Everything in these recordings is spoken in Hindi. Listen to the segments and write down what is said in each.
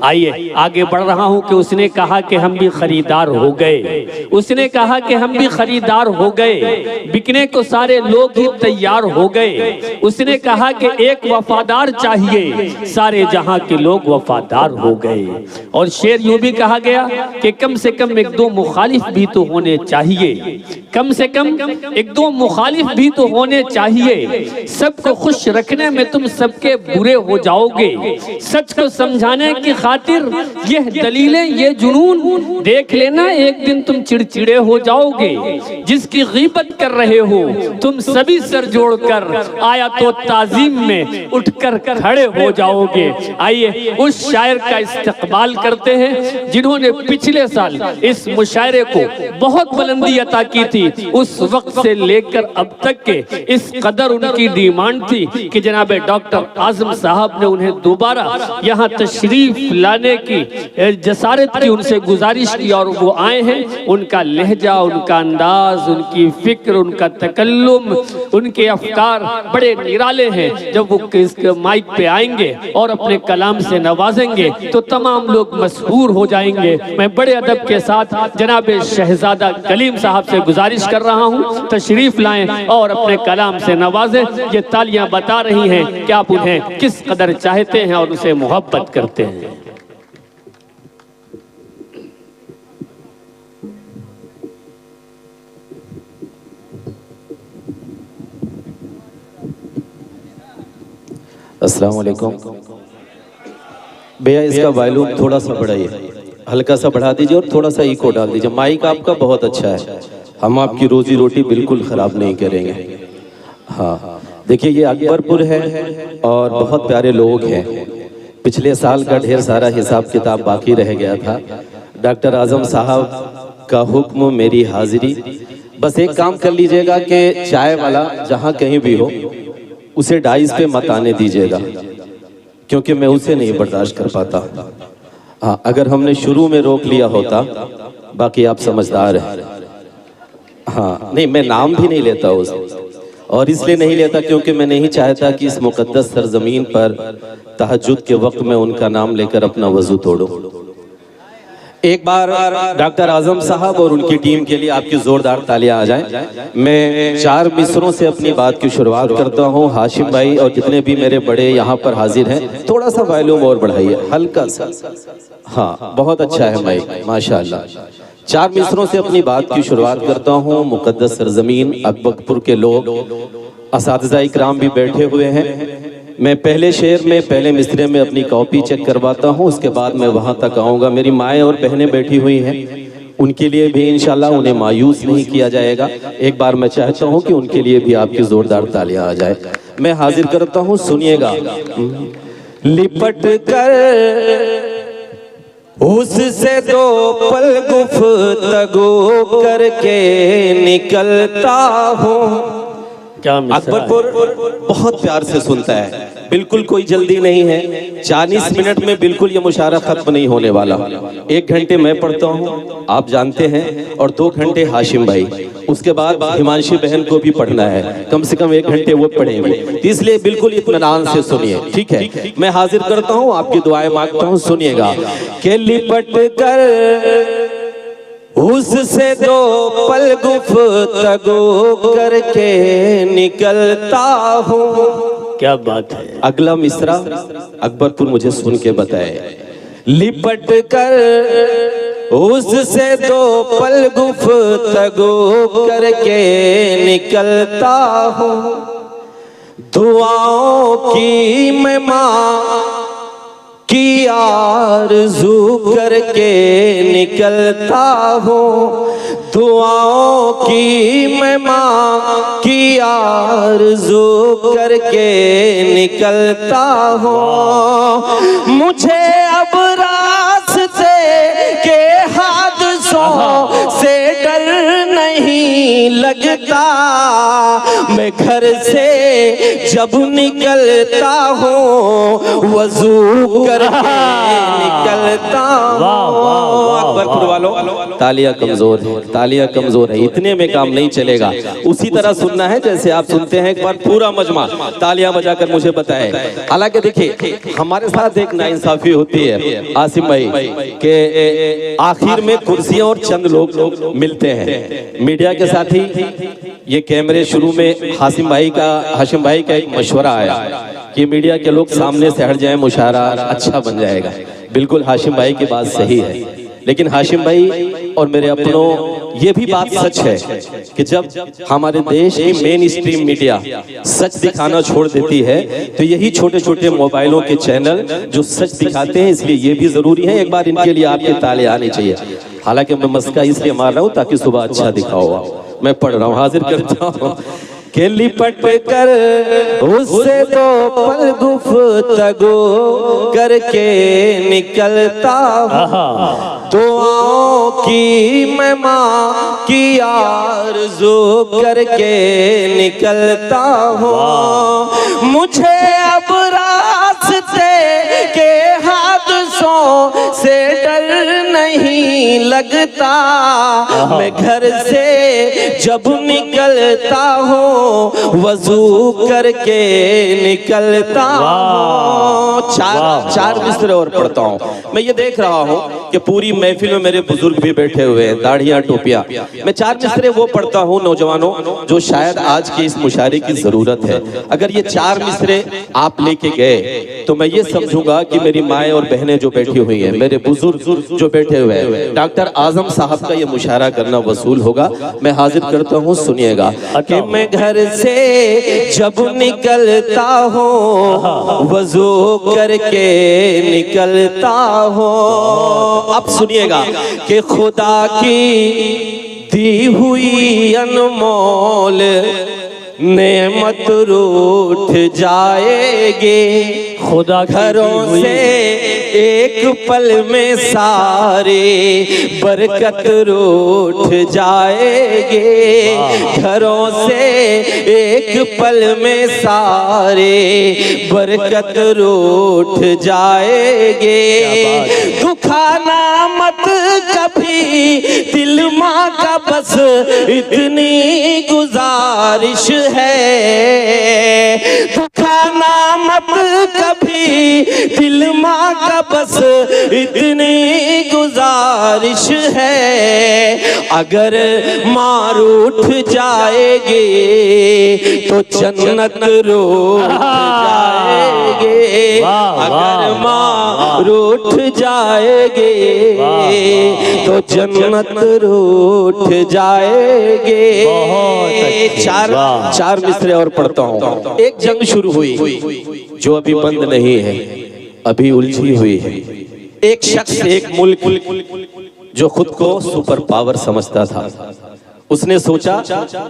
आइए आगे बढ़ रहा हूं कि उसने कहा कि हम भी खरीदार हो गए, उसने कहा कि हम भी खरीदार हो गए, बिकने को सारे लोग ही तैयार हो गए। उसने कहा कि एक वफादार चाहिए, सारे जहां के लोग वफादार हो गए। और शेर यूं भी कहा गया कि कम से कम एक दो मुखालिफ भी तो होने चाहिए, कम से कम एक दो मुखालिफ भी तो होने चाहिए। सबको खुश रखने में तुम सबके बुरे हो जाओगे, सच को समझाने की खातिर यह दलीलें ये जुनून, देख लेना एक दिन तुम चिड़चिड़े हो जाओगे। जिसकी गीबत कर रहे हो तुम सभी सर जोड़कर आया तो ताजीम में उठकर खड़े हो जाओगे। आइए उस शायर का इस्तकबाल करते हैं जिन्होंने पिछले साल इस मुशायरे को बहुत बुलंदी अता की थी। उस वक्त से लेकर अब तक के इस कदर उनकी डिमांड थी कि जनाब डॉक्टर आजम साहब ने उन्हें दोबारा यहाँ तशरीफ लाने की जसारत की उनसे गुजारिश की और वो आए हैं। उनका लहजा, उनका अंदाज, उनकी फिक्र, उनका तकल्लुम, उनके अफकार बड़े निराले हैं। जब वो माइक पे आएंगे और अपने कलाम से नवाजेंगे तो तमाम लोग मशहूर हो जाएंगे। मैं बड़े अदब के साथ जनाब शहजादा कलीम साहब से गुजारिश कर रहा हूँ तशरीफ लाएं और अपने कलाम से नवाजें। ये तालियां बता रही हैं कि आप उन्हें किस कदर चाहते हैं और उसे मोहब्बत करते हैं। अस्सलाम वालेकुम भैया, इसका वॉल्यूम थोड़ा सा बढ़ाइए, हल्का सा बढ़ा दीजिए और थोड़ा सा इको डाल दीजिए। माइक आपका बहुत अच्छा है, हम आपकी रोजी रोटी बिल्कुल ख़राब नहीं करेंगे। हाँ देखिए, ये अकबरपुर है और बहुत प्यारे लोग हैं। पिछले साल का ढेर सारा हिसाब किताब बाकी रह गया था। डॉक्टर आजम साहब का हुक्म मेरी हाजिरी। बस एक काम कर लीजिएगा कि चाय वाला जहाँ कहीं भी हो उसे डाइस पे मत आने दीजिएगा, क्योंकि मैं उसे नहीं बर्दाश्त कर पाता। हाँ, अगर हमने शुरू में रोक लिया होता, बाकी आप समझदार हैं। हाँ नहीं, मैं नाम भी नहीं लेता उस, और इसलिए नहीं लेता क्योंकि मैं नहीं चाहता कि इस मुकद्दस सरजमीन पर तहज्जुद के वक्त में उनका नाम लेकर अपना वजू तोड़ूं। एक बार डॉक्टर आजम साहब और उनकी टीम के लिए आपकी जोरदार तालियां आ जाएं। मैं 4 मिसरों से अपनी बात की शुरुआत करता हूं। हाशिम भाई और जितने भी मेरे बड़े यहाँ पर हाजिर हैं, थोड़ा सा वॉल्यूम और बढ़ाइए, हल्का सा। हाँ बहुत अच्छा है माइक, माशाअल्लाह। 4 मिसरों से अपनी बात की शुरुआत करता हूँ। मुकद्दस सरजमीन अकबरपुर के लोग, असातिज़ा इकराम भी बैठे हुए हैं। मैं पहले शेर में, पहले मिसरे में अपनी कॉपी चेक करवाता हूँ, उसके बाद मैं वहाँ तक आऊँगा। मेरी माएँ और बहनें बैठी हुई हैं, उनके लिए भी इंशाल्लाह उन्हें मायूस नहीं किया जाएगा। एक बार मैं चाहता हूँ कि उनके लिए भी आपकी जोरदार तालियां आ जाए। मैं हाजिर करता हूँ, सुनिएगा। लिपट कर उससे 2 पल गुफ्तगू करके निकलता हूँ। अकबरपुर बहुत प्यार से सुनता है, बिल्कुल कोई जल्दी नहीं है। 40 मिनट में बिल्कुल ये मुशायरा खत्म नहीं होने वाला। 1 घंटे मैं पढ़ता हूँ, आप जानते हैं, और 2 घंटे हाशिम भाई, उसके बाद हिमांशी बहन को भी पढ़ना है। कम से कम 1 घंटे वो पढ़ेंगे, इसलिए बिल्कुल इत्मीनान से सुनिए, ठीक है। मैं हाजिर करता हूँ, आपकी दुआएं मांगता हूँ, सुनिएगा। के लिपट कर उससे 2 पल गुफ्तगू करके निकलता हूँ। क्या बात है। अगला मिसरा अकबरपुर मुझे सुन के बताए। लिपट कर उससे 2 पल गुफ्तगू करके निकलता हूँ। दुआओं की मैं माँ की आरज़ू करके निकलता हूँ। दुआओं की मैं माँ की आरज़ू करके निकलता हूँ। मुझे अब रास्ते के हादसों से डर नहीं लगता। मैं घर से जब निकलता हूँ वज़ू करके निकलता हूँ। अकबरपुर वालों, तालियां कमजोर है, तालियां कमजोर है, इतने में काम नहीं चलेगा। उसी तरह सुनना है जैसे आप सुनते हैं, एक बार पूरा मजमा तालियां बजाकर मुझे बताए। हालांकि देखिए हमारे साथ एक नाइंसाफी होती है आसिम भाई के आखिर में कुर्सियां और चंद लोग मिलते हैं। मीडिया के साथ ही ये कैमरे शुरू में हाशिम भाई का एक मशवरा आया कि मीडिया के लोग सामने से हट जाएं, मुशायरा अच्छा बन जाएगा। बिल्कुल हाशिम भाई की बात सही है, लेकिन हाशिम भाई और मेरे अपनों ये भी बात सच है कि जब हमारे देश की मेन स्ट्रीम मीडिया सच दिखाना छोड़ देती है तो यही छोटे छोटे मोबाइलों के चैनल जो सच दिखाते हैं, इसलिए ये भी जरूरी है। एक बार इनके लिए आपके ताले आने चाहिए। हालांकि मैं मस्का इसलिए मार रहा हूँ ताकि सुबह अच्छा दिखाओ। मैं पढ़ रहा हूँ, हाजिर करता हूँ के लिपट कर उससे तो पल गुफ्तगू करके निकलता हूँ, दुआओं की मैं माँ की आरज़ू करके निकलता हूँ। मुझे अब रास्ते के हादसों से डर नहीं लगता, मैं घर से जब निकलता हूँ वजू करके निकलता हूँ। चार मिसरे और पढ़ता हूँ। मैं ये देख रहा हूँ कि पूरी महफिल में मेरे बुजुर्ग भी बैठे हुए हैं, दाढ़ियाँ टोपियाँ। मैं चार मिसरे वो पढ़ता हूँ नौजवानों जो शायद आज के इस मुशायरे की जरूरत है। अगर ये चार मिसरे आप लेके गए तो मैं ये समझूंगा कि मेरी माएँ और बहनें जो बैठी हुई हैं, मेरे बुजुर्ग जो बैठे हुए हैं, डॉक्टर आजम साहब का ये मुशायरा करना वसूल होगा। मैं हाजिर करता हूँ, सुनिएगा कि मैं घर से जब निकलता हूँ वजू करके निकलता हूँ। अब सुनिएगा कि खुदा की दी हुई अनमोल नेमत रूठ जाएगी, खुदा घरों से एक पल में सारे बरकत रूठ जाएगे, घरों से एक पल में सारे बरकत रूठ जाएगे। दुखाना मत कभी दिल माँ का, बस इतनी गुजारिश है। दुखाना मत कभी दिल माँ का, बस इतनी गुजारिश है। अगर माँ रूठ जाएगी तो जन्नत रूठ जाएगी, अगर माँ रूठ जाएगी तो जन्नत रूठ जाएगी। चार मिसरे और पढ़ता हूँ। एक जंग शुरू हुई जो अभी बंद नहीं है, अभी उलझी हुई है। एक शख्स, एक मुल्क जो खुद को सुपर पावर समझता था, उसने सोचा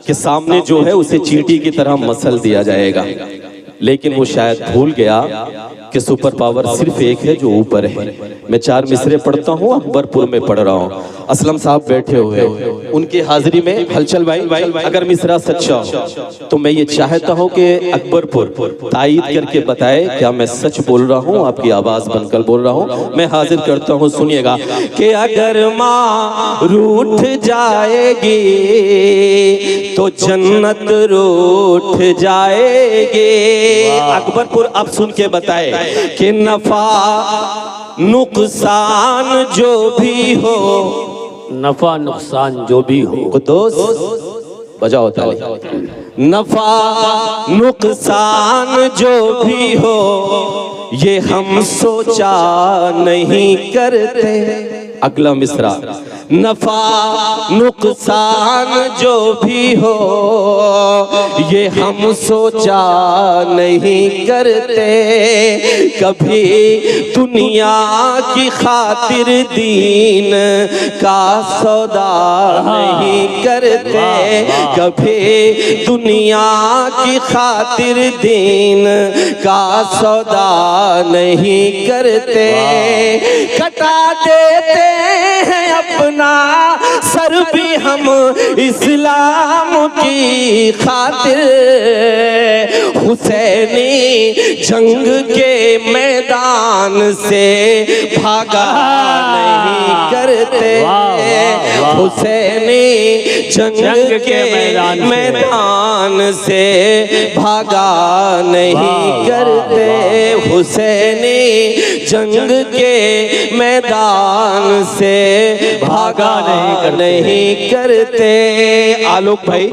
कि सामने जो है उसे चींटी की तरह मसल दिया जाएगा, लेकिन वो शायद भूल गया कि सुपर पावर सिर्फ एक है जो ऊपर है। मैं चार मिसरे पढ़ता हूँ, अकबरपुर में पढ़ रहा हूँ। असलम साहब बैठे हुए, उनकी हाजिरी में हलचल भाई अगर मिसरा सच्चा हो तो मैं ये चाहता हूँ कि अकबरपुर तायीद करके बताए क्या मैं सच बोल रहा हूँ, आपकी आवाज बनकर बोल रहा हूँ। मैं हाजिर करता हूँ, सुनिएगा कि अगर माँ रूठ जाएगी तो जन्नत रूठ जाएगी। अकबरपुर अब सुन के बताए कि नफा नुकसान जो भी हो, नफा नुकसान जो भी हो, दोस्त बजाओ ताली। नफा नुकसान जो भी हो ये हम सोचा नहीं करते। अगला मिसरा, नफा नुकसान जो भी हो ये हम सोचा नहीं करते। कभी दुनिया की खातिर दीन का सौदा नहीं करते, कभी दुनिया की खातिर दीन का सौदा नहीं करते। कटा देते हैं अपना सर भी हम इस्लाम की खातिर, हुसैनी जंग के मैदान से भागा नहीं कर करते, हुसैनी जंग के मैदान से भागा नहीं करते, हुसैनी जंग के मैदान से भागा नहीं करते। आलोक भाई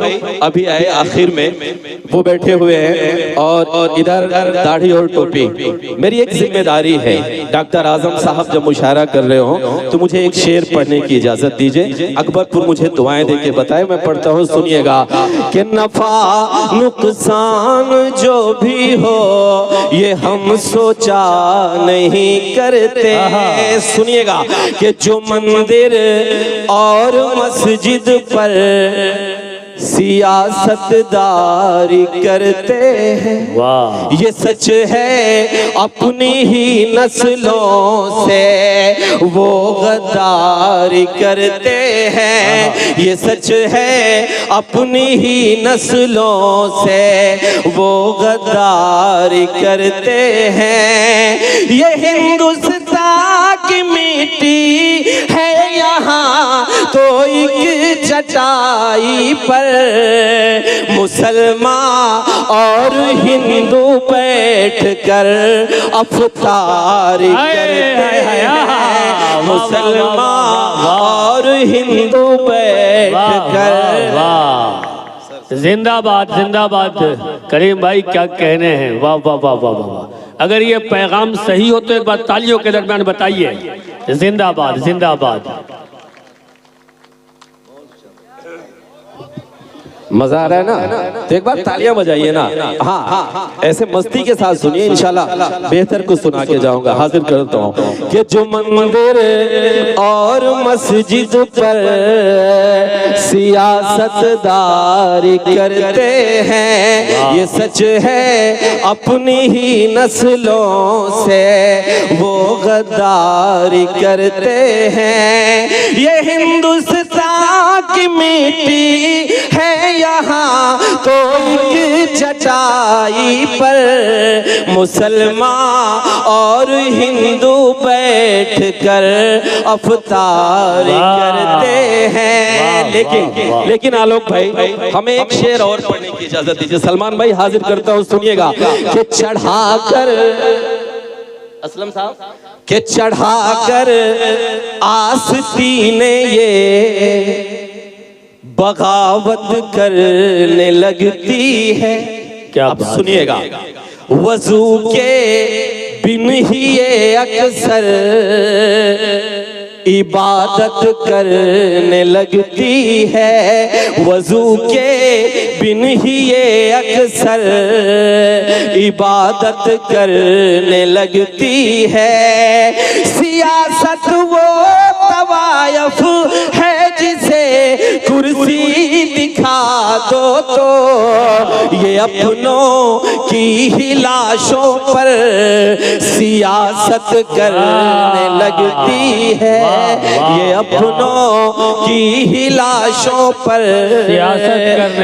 अभी आए आखिर में, वो बैठे हुए हैं और इधर दाढ़ी और टोपी। मेरी एक जिम्मेदारी है, डॉक्टर आजम साहब जब मुशायरा कर रहे हो तो मुझे एक शेर पढ़ने की इजाजत दीजिए। अकबरपुर मुझे दुआएं दे के बताए, मैं पढ़ता हूँ, सुनिएगा। कि नफा नुकसान जो भी हो ये हम सोचा नहीं करते। सुनिएगा कि जो मंदिर और मस्जिद पर सियासतदारी करते हैं, ये सच है अपनी ही नस्लों से वो गद्दारी करते हैं, ये सच है अपनी ही नस्लों से वो गद्दारी करते हैं। ये हिंदुस्तान की मिट्टी है यहाँ तो एक चटाई पर मुसलमान और हिंदू बैठ कर अफ्तारी करते हैं, मुसलमान और हिंदू बैठ कर। जिंदाबाद जिंदाबाद। करीम भाई क्या कहने हैं, वाह वाह वाह वाह वाह। अगर ये पैगाम सही हो तो एक बार तालियों के दरमियान बताइए, जिंदाबाद जिंदाबाद। मजा आ रहा है ना, तो एक बार तालियां बजाइए ना। हाँ, ऐसे मस्ती के साथ सुनिए, इंशाल्लाह बेहतर कुछ सुना के जाऊंगा। हाजिर करता हूँ कि जो मंदिर और मस्जिद पर सियासतदारी करते हैं, ये सच है अपनी ही नस्लों से वो गद्दारी करते हैं। ये हिंदुस्तान की मिट्टी है यहाँ तो एक चटाई पर मुसलमान और हिंदू बैठ कर अफ्तारी करते हैं। लेकिन आलोक भाई हमें एक शेर और पढ़ने की इजाजत दीजिए। सलमान भाई हाजिर करता हूँ, सुनिएगा। कि चढ़ाकर असलम साहब के चढ़ाकर आस्तीने ये बगावत करने लगती है। क्या अब सुनिएगा। वजू के बिन ही ये अक्सर इबादत करने लगती है, वजू के बिन ही ये अक्सर इबादत करने लगती है। सियासत वो तवायफ है जिसे कुर्सी दिखा दो तो ये अपनों की ही लाशों पर सियासत करने लगती है, ये अपनों की ही लाशों पर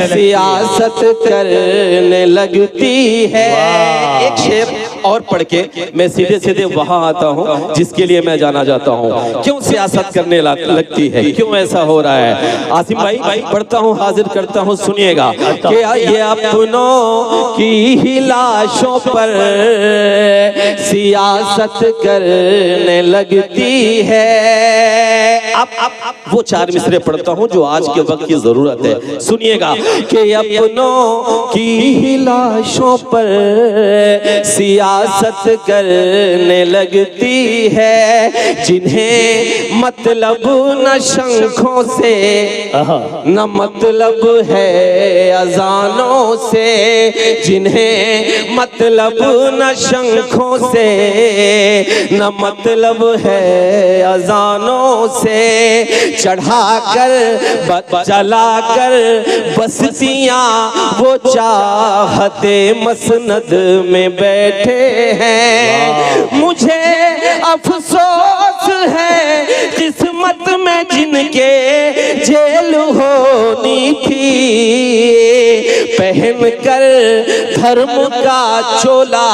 सियासत करने लगती है। एक शेर और पढ़ के मैं सीधे सीधे वहां आता हूँ जिसके लिए मैं जाना जाता हूँ। क्यों सियासत करने लगती है, क्यों ऐसा हो रहा है? आसिम भाई पढ़ता हूँ, हाजिर करता हूँ, सुनिएगा। कि ये अपनों की ही लाशों पर सियासत करने लगती है। अब वो चार मिसरे पढ़ता हूँ जो आज के वक्त की जरूरत है, सुनिएगा। कि अपनों की ही लाशों पर सियासत करने लगती है, जिन्हें मतलब न शंखों से न मतलब है अजानों से, जिन्हें मतलब न शंखों से न मतलब है अजानों से, चढ़ाकर चलाकर बस्तियां वो चाहते मसनद में बैठे हैं। मुझे अफसोस है किस्मत में जिनके जेल होनी थी, पहन कर धर्म का चोला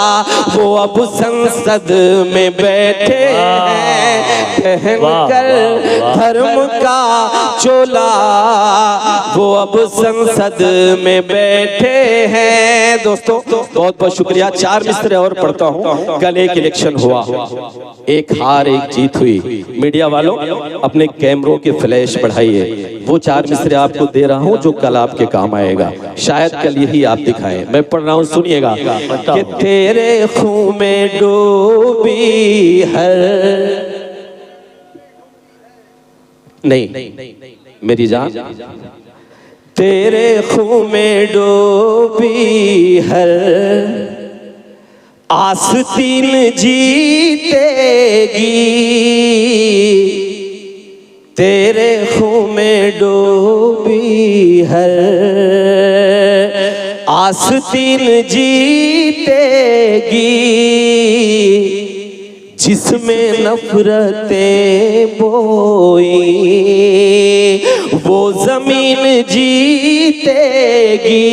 वो अब संसद में बैठे हैं। पहन वाह, कर वाह, वाह। धर्म का चोला वो अब संसद में बैठे हैं। दोस्तों बहुत बहुत शुक्रिया। 4 मिसरे और पढ़ता हूँ। कल एक इलेक्शन हुआ, एक हार एक जीत हुई। मीडिया वालों अपने कैमरों के फ्लैश बढ़ाइए। वो 4 मिसरे आपको दे रहा हूँ जो कल आपके काम आएगा। शायद कल यही आप दिखाएं। मैं पढ़ रहा हूँ, सुनिएगा। कि तेरे खून में डूबी हर नहीं मेरी जान, तेरे खून में डूबी हर आस्तीन जीतेगी। तेरे खून में डूबी हर आस्तीन जीतेगी। जिसमें नफरतें बोई वो जमीन जीतेगी।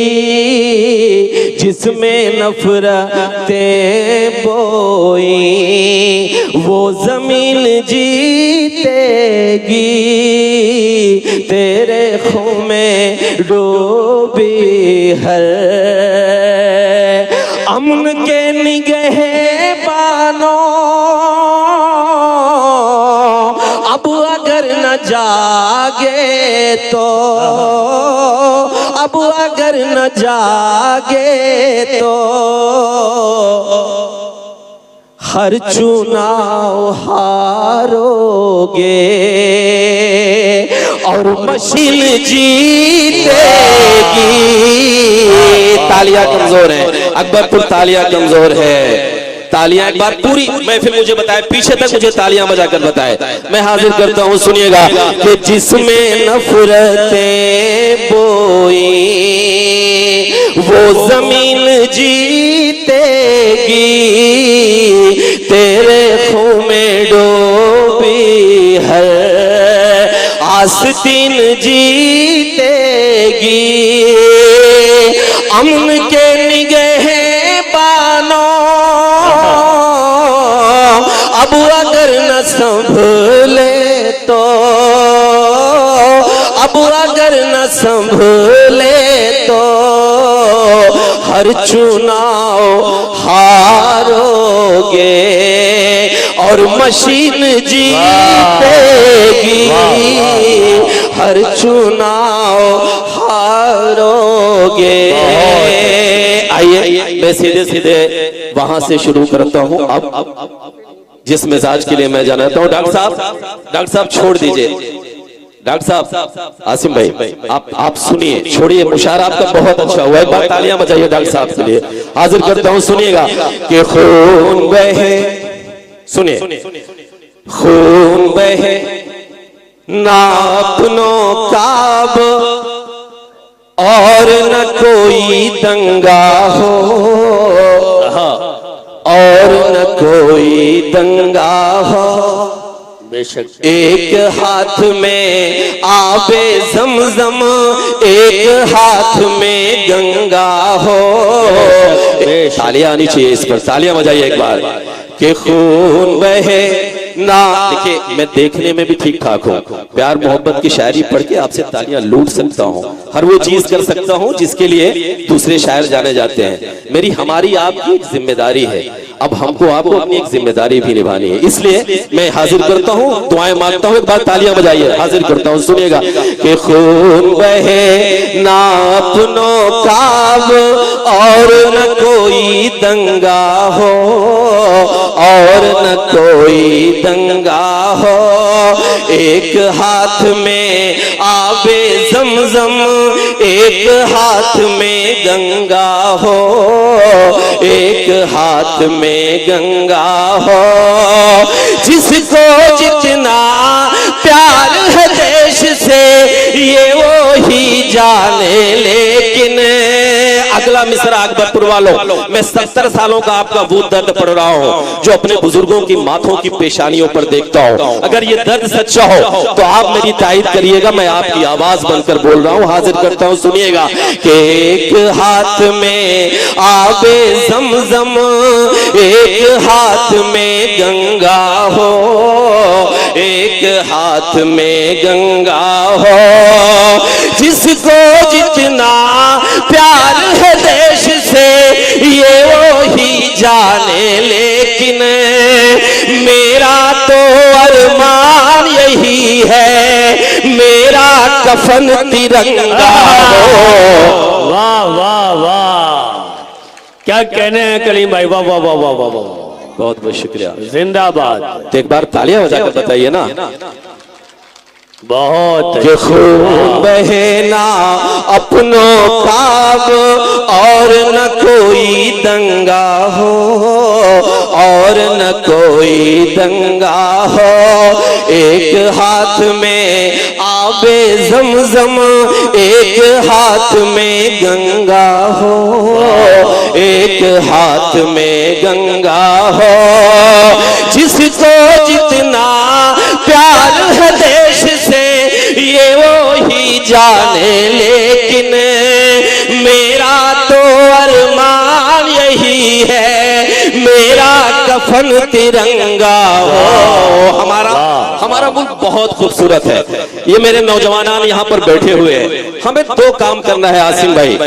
जिसमें नफरतें बोई वो जमीन जीतेगी। तेरे खून में डूबी हर अमन के निगहबानों अब अगर न जागे तो, अब अगर न जागे तो हर चुनाव हारोगे और मशीन जीतेगी। तालियां कमजोर है अकबरपुर, तालियां कमजोर है। तालियां एक बार पूरी महफिल मुझे बताए, पीछे तक मुझे तालियां बजाकर बताए। मैं हाजिर करता हूं, सुनिएगा। कि जिसमें नफरतें बोई वो जमीन जीतेगी। तेरे खून में डूबी हर आस्तीन जीतेगी। अमन के निगहबानों अब अगर न संभले तो, अब अगर न संभले तो हर चुनाव हारोगे और मशीन जीतेगी। हर चुनाव हारोगे। आइए मैं सीधे सीधे वहां से शुरू करता हूं। अब जिस मिजाज के लिए मैं जाना चाहता हूं, डॉक्टर साहब छोड़ दीजिए। डॉक्टर साहब आसिम भाई आप सुनिए, छोड़िए। मुशायरा आपका बहुत अच्छा हुआ, एक बार तालियां बजाइए डॉक्टर साहब के लिए। हाजिर करता हूं, सुनिएगा। कि खून बहे, सुनिए, खून बहे ना अपनों काब और न कोई दंगा हो, और न कोई दंगा हो। बेशक एक हाथ में आबे ज़मज़म, एक हाथ में गंगा हो। तालियां आनी चाहिए इस पर, तालियां बजाइए एक बार। कि खून बहे ना, देखिए मैं देखने में भी ठीक ठाक हूँ, प्यार मोहब्बत की शायरी पढ़ के आपसे तालियां लूट सकता हूँ, हर वो चीज कर सकता हूँ जिसके लिए दूसरे शायर जाने जाते हैं। मेरी हमारी आपकी एक जिम्मेदारी है, अब हमको आपको अपनी एक जिम्मेदारी भी निभानी है, इसलिए मैं हाजिर करता हूँ, दुआएं मांगता हूँ। एक बार तालियां बजाइए, हाजिर करता हूँ, सुनिएगा। कि खून बहे ना अपनों काब और न कोई दंगा हो, और न कोई दंगा हो। एक हाथ में आबे ज़मज़म, एक हाथ में गंगा हो, एक हाथ में गंगा हो। जिसको जितना प्यार है देश से ये वो ही जाने, लेकिन अगला मिसरा अकबरपुर वालों, मैं 70 सालों का आपका वो दर्द पढ़ रहा हूँ जो अपने बुजुर्गों की माथों की पेशानियों पर देखता हूँ। अगर ये दर्द सच्चा हो तो आप मेरी तायद करिएगा, मैं आपकी आवाज बनकर बोल रहा हूँ, हाजिर करता हूँ, सुनिएगा। कि एक हाथ में आबे ज़मज़म, एक हाथ में गंगा हो, एक हाथ में गंगा हो। जिसको जितना प्यार है देश से ये वो ही जाने, लेकिन मेरा तो अरमान यही है, मेरा कफन तिरंगा हो। वाह वाह वाह, क्या कहने हैं कलीम भाई, वाह वाह वाह वाह वाह वाह, बहुत बहुत शुक्रिया, जिंदाबाद। तो एक बार तालियां बजाकर बताइए ना। बहुत कि खून बहे ना अपनों का और न कोई दंगा हो, और न कोई दंगा हो। एक हाथ में आबे ज़मज़म, एक हाथ में गंगा हो, एक हाथ में गंगा हो। जिसको जितना प्यार है देश से ये वो ही जाने, लेकिन मेरा तो अरमान यही है, मेरा कफन तिरंगा हो। हमारा मुल्क बहुत खूबसूरत है। ये मेरे नौजवान यहाँ पर बैठे हुए हैं। हमें दो काम करना है आसिम भाई,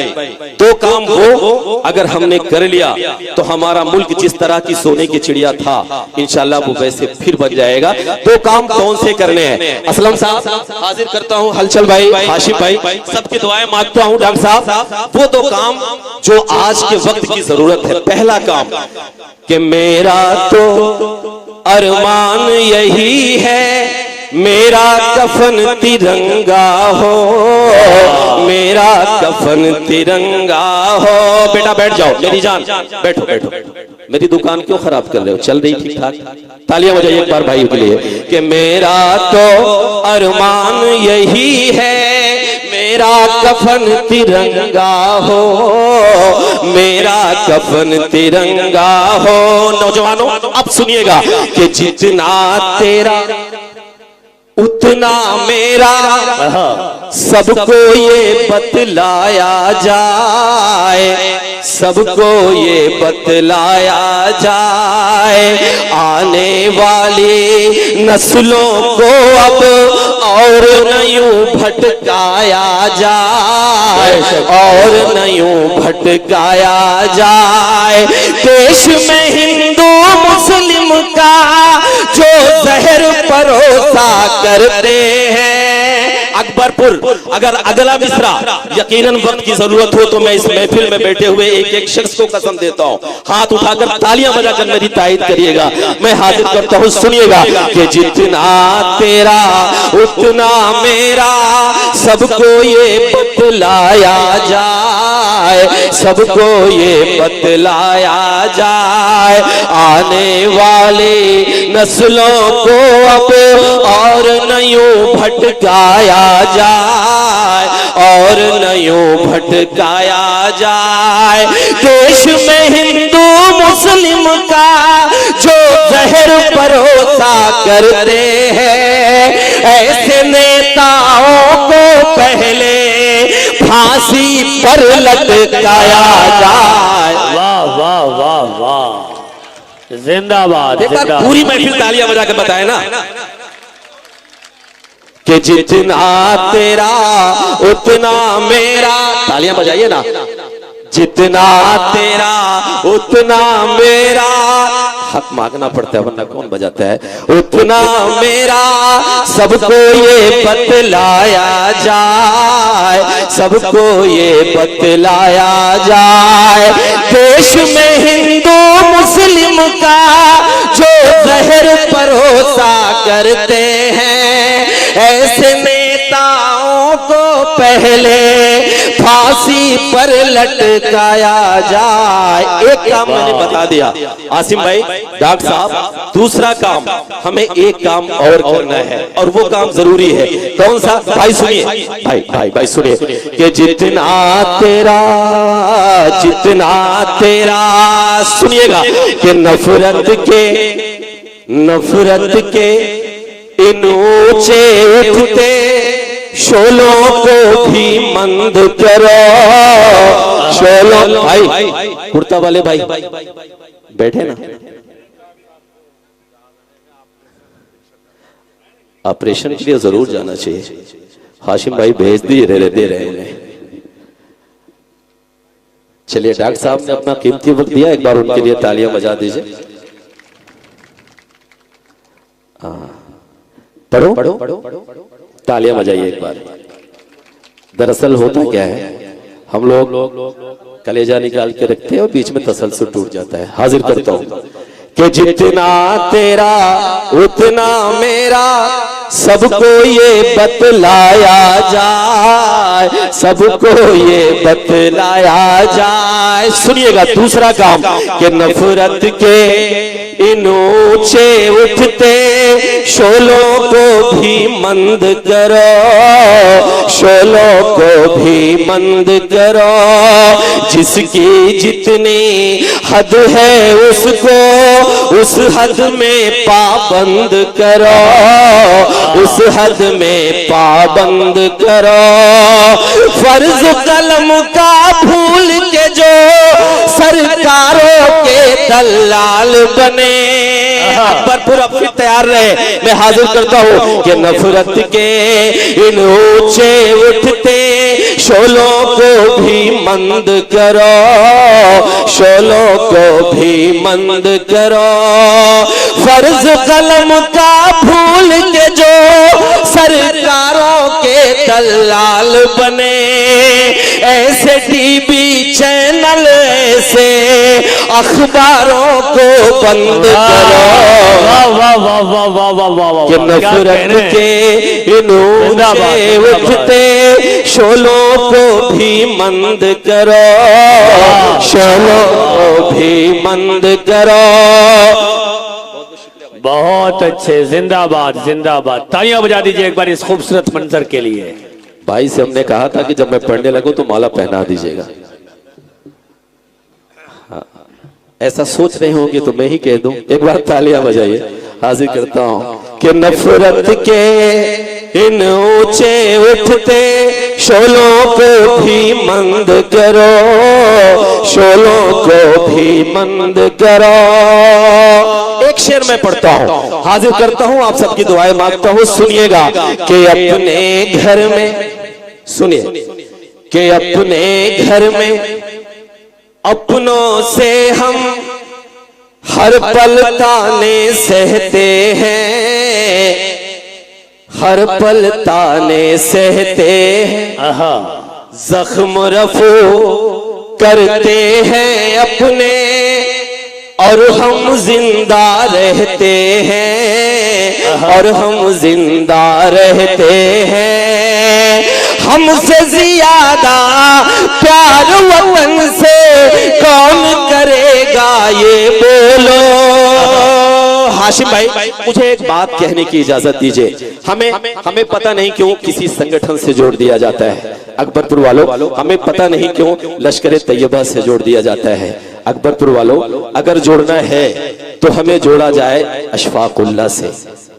दो काम वो अगर हमने कर लिया तो हमारा मुल्क जिस तरह की सोने की चिड़िया था इंशाल्लाह वो वैसे फिर बन जाएगा। दो काम कौन से करने हैं? असलम साहब हाजिर करता हूँ, हलचल भाई, हाशिम भाई, सबकी दुआएं मांगता हूँ। डॉक्टर साहब वो दो काम जो आज के वक्त की जरूरत है। पहला काम कि मेरा तो अरमान यही है, मेरा कफन तिरंगा हो, मेरा कफन तिरंगा हो। बेटा बैठ जाओ, मेरी जान बैठो बैठो, मेरी दुकान क्यों खराब कर रहे हो, चल रही ठीक ठाक। तालियां बजाइए एक बार भाई के लिए कि मेरा तो अरमान यही है, मेरा कफन तिरंगा हो, मेरा कफन तिरंगा हो। नौजवानों अब सुनिएगा कि जितना तेरा उतना मेरा, सबको ये बतलाया जाए, सबको ये बतलाया जाए। आने वाली नस्लों को अब और न यूं भटकाया जाए, और न यूं भटकाया जाए। देश में हिंदू मुस्लिम का जो जहर परोसा करते हैं। अकबरपुर, अगर अगला मिसरा यकीनन वक्त की जरूरत हो तो मैं इस महफिल में बैठे हुए एक एक शख्स को कसम देता हूँ, हाथ उठाकर तालियां बजाकर मेरी तायद करिएगा। मैं हाजिर करता हूँ, सुनिएगा कि जितना तेरा उतना मेरा, सबको ये बतलाया जाए, सबको ये बतलाया जाए। आने वाली नस्लों को अब और न यूं भटकाया जाए, और न यूं भटकाया जाए। देश में हिंदू मुस्लिम का जो जहर परोसा करते हैं, ऐसे नेताओं को पहले फांसी पर लटकाया जाए। वाह वाह वाह वाह, जिंदाबाद जिंदाबाद। पूरी महफिल तालियां बजा के बताए ना कि जितना तेरा उतना मेरा। तालियां बजाइए ना। जितना तेरा उतना मेरा, हक मांगना पड़ता है वरना कौन बजाता है। उतना मेरा, सबको ये बतलाया जाए, सबको ये बतलाया जाए। देश में हिंदू मुस्लिम का जो जहर परोसा करते हैं, ऐसे नेताओं को पहले फांसी पर लटकाया जाए। एक काम मैंने बता दिया आसिम भाई, डॉक्टर साहब, दूसरा काम हमें एक काम और करना है और वो काम जरूरी है। कौन सा? भाई सुनिए, भाई भाई भाई सुनिए कि जितना तेरा, जितना तेरा, सुनिएगा कि नफरत के इन ऊंचे उठते शोलों को भी मंद करो। शोलों भाई, कुर्ता वाले भाई बैठे ना, ऑपरेशन के लिए जरूर जाना चाहिए। हाशिम भाई भेज दिए दे रहे उन्हें। चलिए डॉक्टर साहब ने अपना कीमती वक्त दिया, एक बार उनके लिए तालियां बजा दीजिए। पढ़ो तालियां बजाइए एक बार। दरअसल होता क्या है, हम लोग कलेजा निकाल के रखते हैं और बीच में तसलसल टूट जाता है। हाजिर करता हूं कि जितना तेरा उतना मेरा, सबको ये बतलाया जाए, सबको ये बतलाया जाए। सुनिएगा दूसरा काम कि नफरत के इन ऊंचे उठते शोलों को भी मंद करो, शोलों को भी मंद करो। जिसकी जितनी हद है उसको उस हद में पाबंद करो, उस हद में पाबंद करो। फर्ज कलम का भूल के जो सरकारों के दलाल बने। अकबर पूरा फिर तैयार रहे। मैं हाजिर करता हूं कि नफरत के इन ऊंचे उठते शोलों को भी मंद करो, शोलों को भी मंद करो। फर्ज कलम का भूल के जो सरकारों के दलाल बने, ऐसे टीवी चैनल ऐसे अखबारों को बंद करो। कि नफरत के इन ऊंचे उठते शोलों को भी मंद करो, शोलों को भी मंद करो। बहुत अच्छे, जिंदाबाद जिंदाबाद। तालियां बजा दीजिए एक बार इस खूबसूरत मंजर के लिए। भाई से हमने कहा था कि जब मैं पढ़ने लगूं तो माला पहना दीजिएगा। हाँ, ऐसा सोच रहे होंगे तो मैं ही कह दूं, एक बार तालियां बजाइए। हाजिर करता हूं कि नफरत के इन ऊंचे उठते शोलों को भी मंद करो, शोलों को भी मंद करो। एक शेर मैं पढ़ता हूं, हाजिर करता हूं, आप सबकी दुआएं मांगता हूं। सुनिएगा कि अपने घर में, सुनिए कि अपने घर में अपनों से हम हर पल ताने सहते हैं, हर पल ताने सहते हैं। जख्म रफू करते हैं अपने और हम जिंदा रहते हैं, और हम जिंदा रहते हैं। हमसे ज्यादा प्यार वतन से कौन करेगा ये बोलो। हाशिम भाई मुझे एक बात कहने की इजाजत दीजिए। हमें पता नहीं क्यों किसी संगठन से जोड़ दिया जाता है। अकबरपुर वालों, हमें पता नहीं क्यों लश्कर तैयबा से जोड़ दिया जाता है। अकबरपुर वालों, अगर जोड़ना है तो हमें जोड़ा जाए अशफाकुल्लाह से,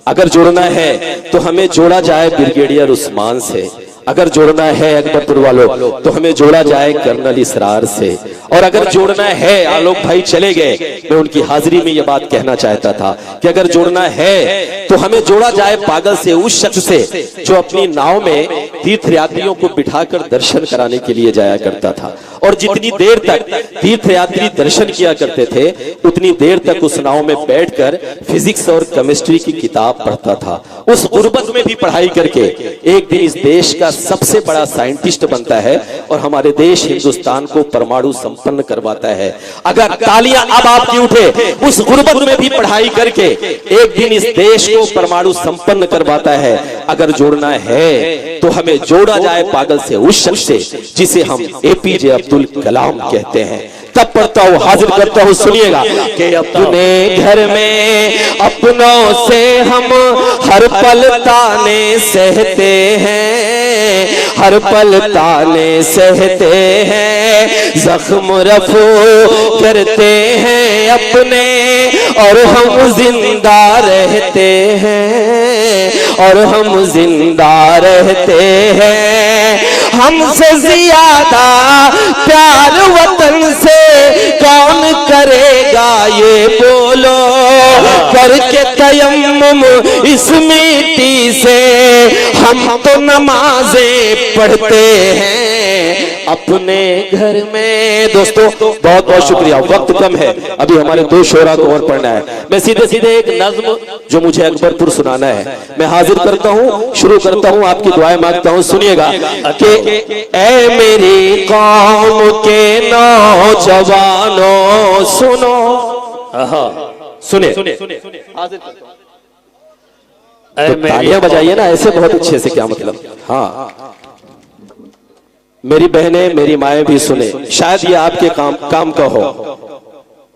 अगर जोड़ना है तो हमें जोड़ा जाए ब्रिगेडियर उस्मान से, अगर जोड़ना है अकबरपुर वालों तो हमें जोड़ा जाए कर्नल इसरार से, और अगर जोड़ना है, आलोक भाई चले गए, मैं उनकी हाजिरी में यह बात कहना चाहता था कि अगर जोड़ना है तो हमें जोड़ा जाए पागल से, उस शख्स से जो अपनी नाव में तीर्थयात्रियों को बिठाकर दर्शन कराने के लिए जाया करता था, और जितनी देर तक तीर्थयात्री दर्शन किया करते थे उतनी देर तक उस नाव में बैठकर फिजिक्स और केमिस्ट्री की किताब पढ़ता था। उस गुर्बत में भी पढ़ाई करके एक दिन इस देश का सबसे बड़ा साइंटिस्ट बनता है और हमारे देश हिंदुस्तान को परमाणु संपन्न करवाता है। अगर तालियां अब आपकी उठे, उस गुर्बत में भी पढ़ाई करके एक दिन इस देश को परमाणु संपन्न करवाता है। अगर जोड़ना है तो हमें जोड़ा जाए पागल से, उस शख्स से जिसे हम एपीजे अब्दुल कलाम कहते हैं। तब पढ़ता हूं, हाजिर करता हूं, सुनिएगा कि अपने घर में अपनों से हम हर पल ताने सहते हैं, हर पल ताने सहते हैं। जख्म रफू करते हैं अपने और हम जिंदा रहते हैं, और हम जिंदा रहते हैं। हमसे ज्यादा प्यार वतन से कौन करेगा ये बोलो, करके तयम्मुम इस मिट्टी से हम तो नमाजें पढ़ते हैं अपने घर में। दोस्तों बहुत बहुत शुक्रिया, वक्त कम है, अभी हमारे दो शोरा को और पढ़ना है। मैं सीधे सीधे एक नज्म जो मुझे अकबरपुर सुनाना है मैं हाजिर करता हूँ, शुरू करता हूँ, आपकी दुआएं मांगता हूँ। सुनिएगा कि ऐ मेरी कौम के नौजवानों सुनो, सुने तो तालियां बजाइए ना ऐसे बहुत अच्छे से, क्या मतलब। हाँ मेरी बहनें मेरी माएँ भी सुने, शायद ये आपके काम का हो,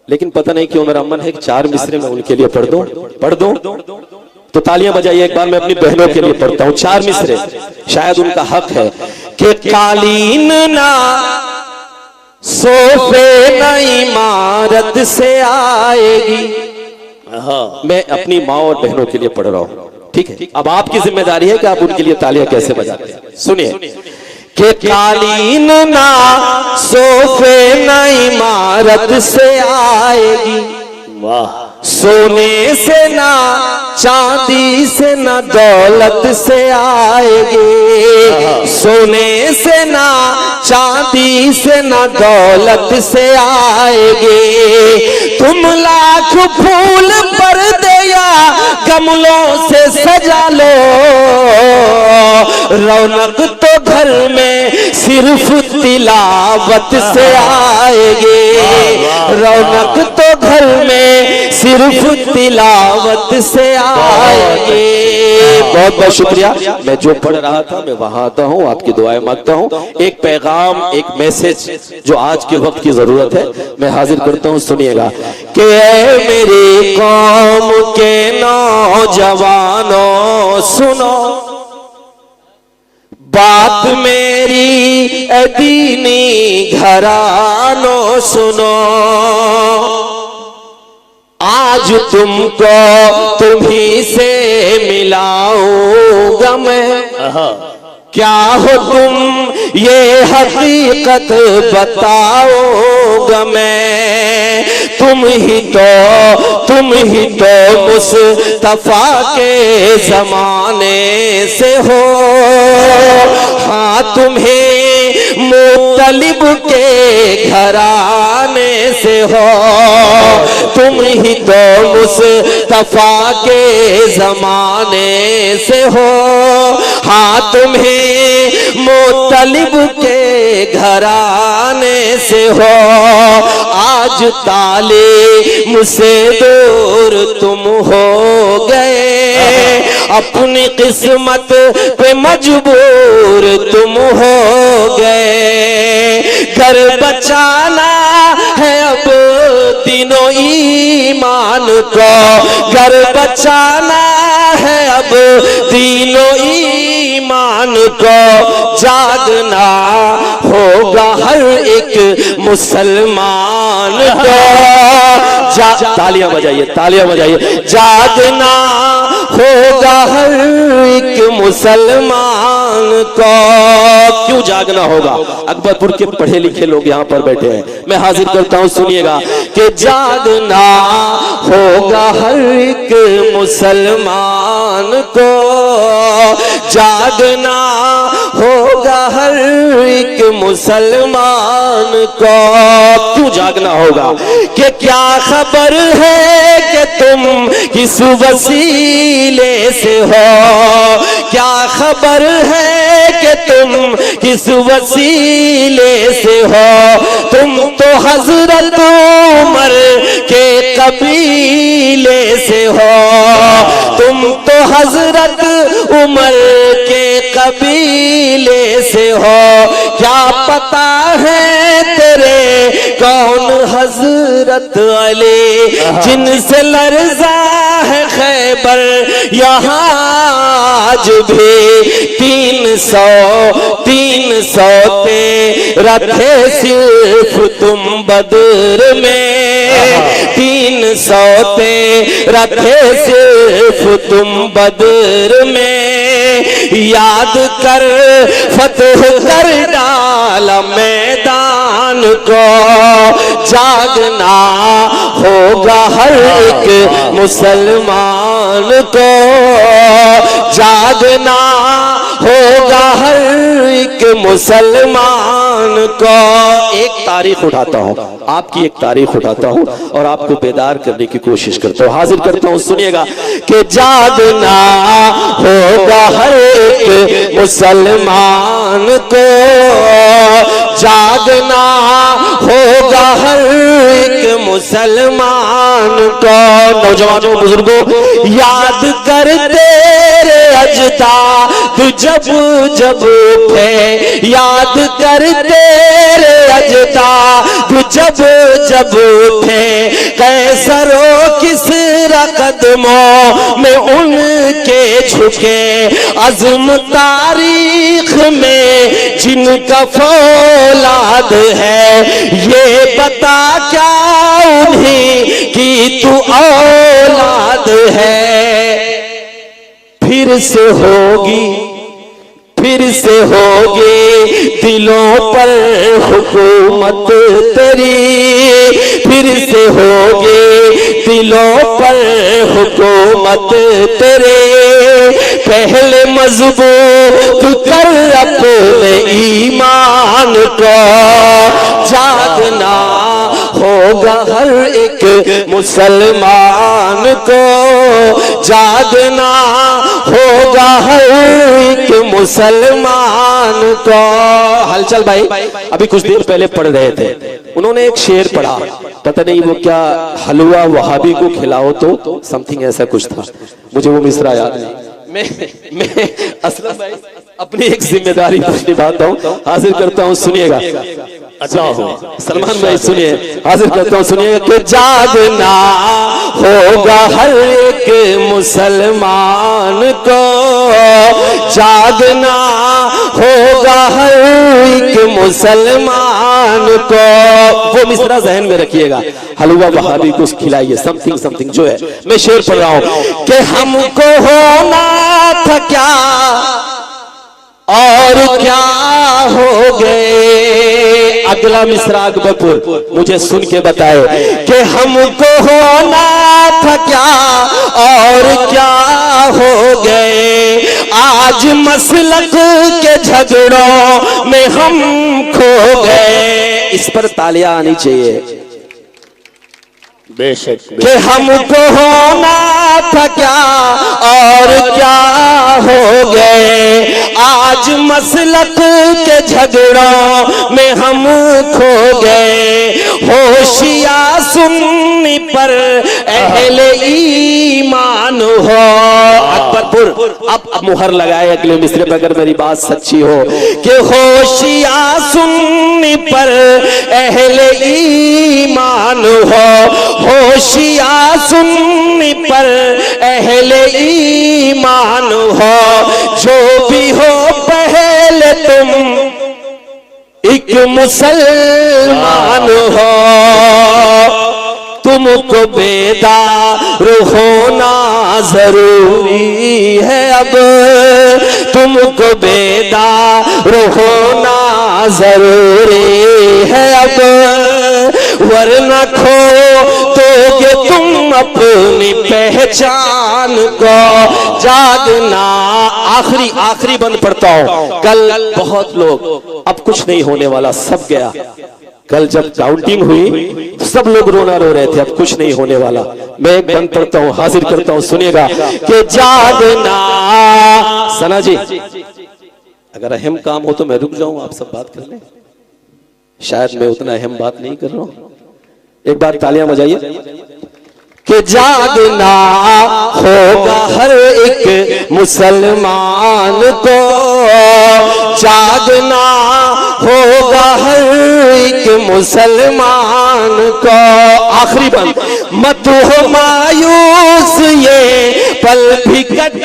लेकिन पता नहीं क्यों मेरा मन है कि 4 मिसरे में उनके लिए पढ़ दूं तो तालियां बजाइए एक बार। मैं अपनी बहनों के लिए पढ़ता हूँ 4 मिसरे, शायद उनका हक है कि कालीन ना सोफे न इमारत से आएगी। मैं अपनी माँ और बहनों के लिए पढ़ रहा हूँ, ठीक है। अब आपकी जिम्मेदारी है कि आप उनके लिए तालियां कैसे बजाते हैं। सुनिए कि कालीन ना सोफे न इमारत से आएगी, वाह, सोने से ना चांदी से ना दौलत से आएगी, सोने से ना चांदी से ना दौलत से आएगी। तुम लाख फूल पर दिया गमलों से सजा लो, रौनक तो घर में सिर्फ तिलावत से आएगी, रौनक तो घर में सिर्फ तिलावत से आएगी। बहुत बहुत शुक्रिया। मैं जो पढ़ रहा था मैं वहां आता हूँ, आपकी दुआएं मांगता हूँ। एक पैगाम, एक मैसेज जो आज के वक्त की जरूरत है मैं हाजिर करता हूँ। सुनिएगा कि ऐ मेरी कौम के नौजवानों सुनो, बात मेरी दीनी घरानों सुनो, आज तुमको तुम्ही से मिलाऊंगा मैं, क्या हो तुम ये हकीकत बताओगा मैं, तुम ही तो मुस्तफा के जमाने से हो, हाँ तुम्हें मुत्तलिब के घराने से हो, तुम ही तो मुस्तफा के जमाने से हो, हाँ तुम्हें मुत्तलिब के घराने से हो, आज ताले मुझसे दूर तुम हो गए, अपनी किस्मत पे मजबूर तुम हो गए, घर बचाना है अब तीनों ईमान को, घर बचाना है अब तीनों ईमान को, जागना होगा हर एक मुसलमान को, तालियां बजाइए, जागना होगा हर एक मुसलमान को। क्यों जागना होगा? अकबरपुर के पढ़े लिखे लोग यहाँ पर बैठे हैं, मैं हाजिर करता हूँ, सुनिएगा कि जागना होगा हर एक मुसलमान को, जागना होगा हर एक मुसलमान को। क्यों जागना होगा? कि क्या खबर है कि तुम किस वसीले से हो, क्या खबर है कि तुम किस वसीले से हो, तुम तो हजरत उमर के कबीले से हो, तुम तो हजरत उमर के कबीले से हो, क्या पता है तेरे कौन हजरत अली जिनसे लर्जा है खैबर यहाँ आज भी 300 तेरा थे सिर्फ तुम बदर में, 300 तेरा थे सिर्फ तुम बदर में, याद कर फतह कर डाला मैदान को। जागना होगा हर एक मुसलमान को, जागना होगा हर एक मुसलमान को। एक तारीख उठाता हूं, आपकी एक तारीख उठाता हूं और आपको बेदार करने की कोशिश करता हूं, हाजिर करता हूं, सुनिएगा कि जागना होगा हर एक मुसलमान को, जागना होगा हर एक मुसलमान को। नौजवानों बुजुर्गों, याद कर तेरे अजदाद जब जब उठे, याद कर तेरे अजदाद जब जब उठे, कैसरो किसरा कदमों में उनके झुके, अज़्म तारीख में जिनका फौलाद है, ये बता क्या उन्हीं की तू औलाद है। फिर से होगी, फिर से होगी दिलों पर हुकूमत तेरी, फिर से होगी दिलों पर हुकूमत तेरे। पहले मजबूत कर अपने ईमान को, जागना होगा हर एक मुसलमान को, जागना होगा हर एक मुसलमान को। हलचल भाई अभी कुछ देर पहले पढ़ रहे थे, उन्होंने एक शेर पढ़ा, पता नहीं वो क्या, हलवा वहाबी को खिलाओ तो समथिंग ऐसा कुछ था, मुझे वो मिसरा याद नहीं। मैं असलम भाई अपनी एक जिम्मेदारी निभाता हूँ, हाजिर करता हूँ, सुनिएगा। अच्छा हो सलमान भाई सुनिए, हाजिर करता हूँ, सुनिएगा कि जागना होगा हर एक मुसलमान को, जागना होगा हर एक मुसलमान को। वो मिसरा जहन में रखिएगा, हलवा वहाबी को खिलाइए, समथिंग समथिंग जो है। मैं शेर पढ़ रहा हूँ कि हमको होना था क्या और क्या हो गए। अगला मिसरा अकबरपुर मुझे सुन के बताए कि हमको होना था क्या और क्या हो गए। आज मसलक के झगड़ों में हम खो गए। इस पर तालियां आनी चाहिए। बेशक कि हमको होना था क्या और क्या हो गए। आज मसलक के झगड़ों में हम खो गए। होशिया सुन्नी पर अहले ईमान हो। अकबरपुर अब मुहर लगाए अगले मिसरे पर, अगर मेरी बात सच्ची हो कि होशिया सुन्नी पर अहले ईमान हो। होशिया सुन्नी पर अहले ईमान हो। जो भी हो पहले तुम एक मुसलमान हो। तुमको बेदार होना जरूरी है अब। तुमको बेदार होना जरूरी है अब, वरना खो दोगे तुम अपनी पहचान को। जागना आखिरी बंद पढ़ता हूं। कल बहुत लोग, अब कुछ नहीं होने वाला, सब गया। कल जब काउंटिंग हुई सब लोग रोना रो रहे थे, अब कुछ नहीं होने वाला। मैं एक बंद पढ़ता हूं, हाजिर करता हूं, सुनिएगा कि जागना। सना जी अगर अहम काम हो तो मैं रुक जाऊं, आप सब बात कर लें। शायद मैं उतना अहम बात नहीं कर रहा हूं। एक बार तालियां बजाइए कि जागना होगा हर एक मुसलमान को। जागना होगा हर एक मुसलमान को। आखिरी बंद, मत हो मायूस ये पल भी कट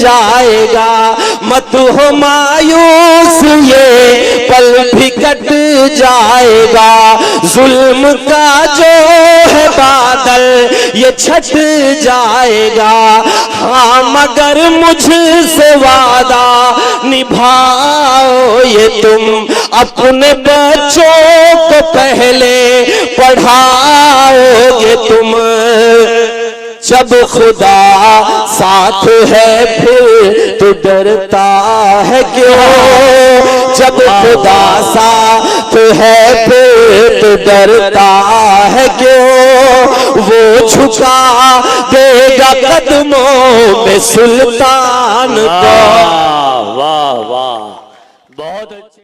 जाएगा, मत हो मायूस ये पल भी कट जाएगा, जुल्म का जो है बादल ये छट जाएगा, हाँ मगर मुझसे वादा निभाओ ये तुम अपने बच्चों को पहले पढ़ाओगे तुम, जब खुदा साथ है फिर तो डरता है क्यों, जब खुदा साथ है फिर तो डरता है क्यों, वो झुका देगा कदमों में सुल्तान को। वाह वाह, बहुत अच्छे।